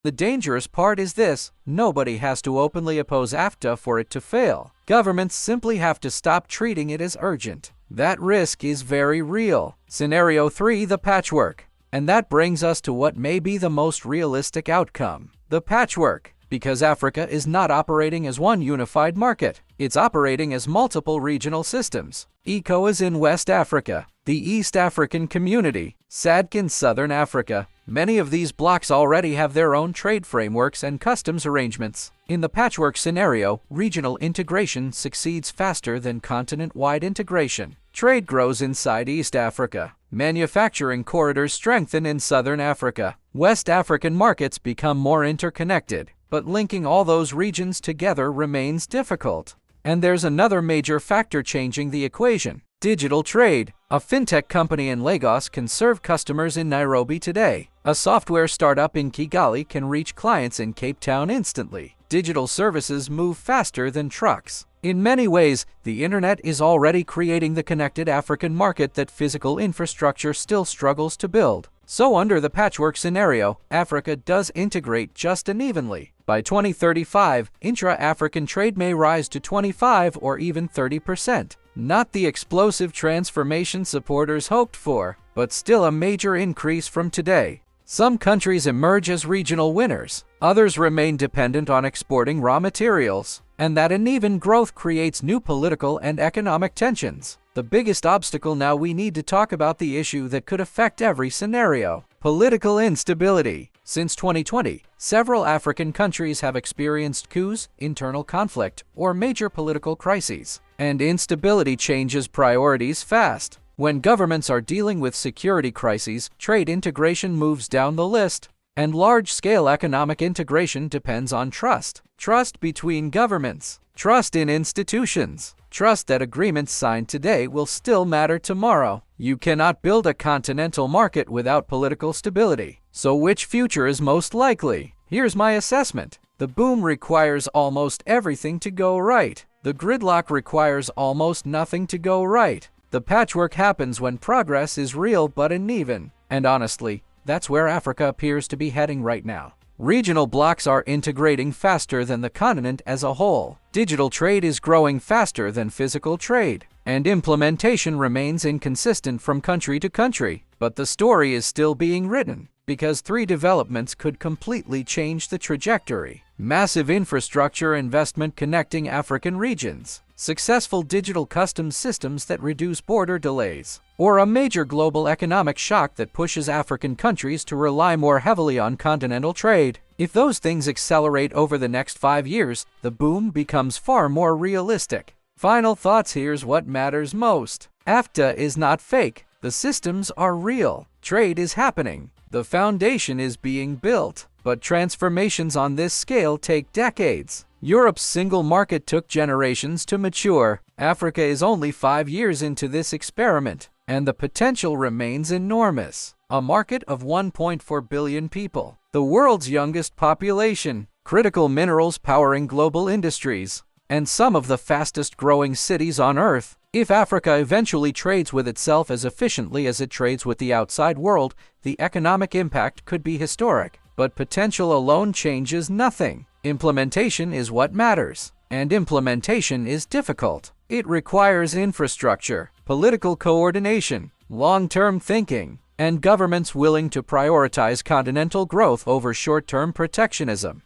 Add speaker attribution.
Speaker 1: The dangerous part is this: nobody has to openly oppose AFTA for it to fail. Governments simply have to stop treating it as urgent. That risk is very real. Scenario 3: the patchwork. And that brings us to what may be the most realistic outcome. The patchwork. Because Africa is not operating as one unified market. It's operating as multiple regional systems. ECOWAS in West Africa, the East African Community, SADC in Southern Africa. Many of these blocs already have their own trade frameworks and customs arrangements. In the patchwork scenario, regional integration succeeds faster than continent-wide integration. Trade grows inside East Africa. Manufacturing corridors strengthen in Southern Africa. West African markets become more interconnected. But linking all those regions together remains difficult. And there's another major factor changing the equation: digital trade. A fintech company in Lagos can serve customers in Nairobi today. A software startup in Kigali can reach clients in Cape Town instantly. Digital services move faster than trucks. In many ways, the internet is already creating the connected African market that physical infrastructure still struggles to build. So under the patchwork scenario, Africa does integrate just unevenly. By 2035, intra-African trade may rise to 25 or even 30%. Not the explosive transformation supporters hoped for, but still a major increase from today. Some countries emerge as regional winners. Others remain dependent on exporting raw materials. And that uneven growth creates new political and economic tensions. The biggest obstacle now: we need to talk about the issue that could affect every scenario: political instability. Since 2020, several African countries have experienced coups, internal conflict, or major political crises. And instability changes priorities fast. When governments are dealing with security crises, trade integration moves down the list. And large-scale economic integration depends on trust. Trust between governments. Trust in institutions. Trust that agreements signed today will still matter tomorrow. You cannot build a continental market without political stability. So which future is most likely? Here's my assessment. The boom requires almost everything to go right. The gridlock requires almost nothing to go right. The patchwork happens when progress is real but uneven. And honestly, that's where Africa appears to be heading right now. Regional blocs are integrating faster than the continent as a whole. Digital trade is growing faster than physical trade. And implementation remains inconsistent from country to country. But the story is still being written, because 3 developments could completely change the trajectory: massive infrastructure investment connecting African regions, successful digital customs systems that reduce border delays, or a major global economic shock that pushes African countries to rely more heavily on continental trade. If those things accelerate over the next 5 years, the boom becomes far more realistic. Final thoughts: here's what matters most. AFTA is not fake. The systems are real. Trade is happening. The foundation is being built. But transformations on this scale take decades. Europe's single market took generations to mature. Africa is only 5 years into this experiment, and the potential remains enormous. A market of 1.4 billion people, the world's youngest population, critical minerals powering global industries, and some of the fastest growing cities on Earth. If Africa eventually trades with itself as efficiently as it trades with the outside world, the economic impact could be historic. But potential alone changes nothing. Implementation is what matters. And implementation is difficult. It requires infrastructure, political coordination, long-term thinking, and governments willing to prioritize continental growth over short-term protectionism.